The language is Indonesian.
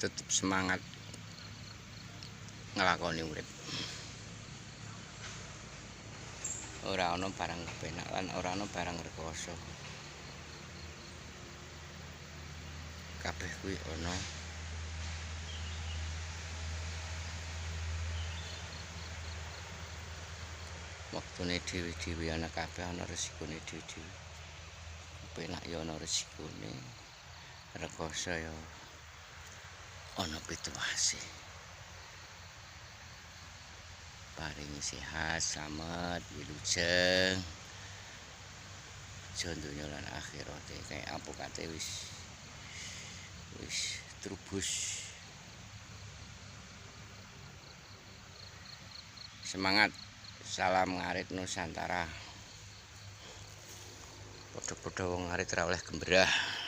tetep semangat ngelakoni urip. Ora ana barang kepenak lan ora ana barang rekoso. Kabeh kuwi ana waktune dhewe-dhewe, ana kabeh ana resikone dhewe-dhewe. Kepenak ya ana resikone, rekoso ya ana pituwase. Paringi sehat, slamet, wilujeng. Aja donya lan akhirate kae apokate wis trubus. Semangat, salam ngarit Nusantara. Padha-padha wong ngarit ra oleh gembrah.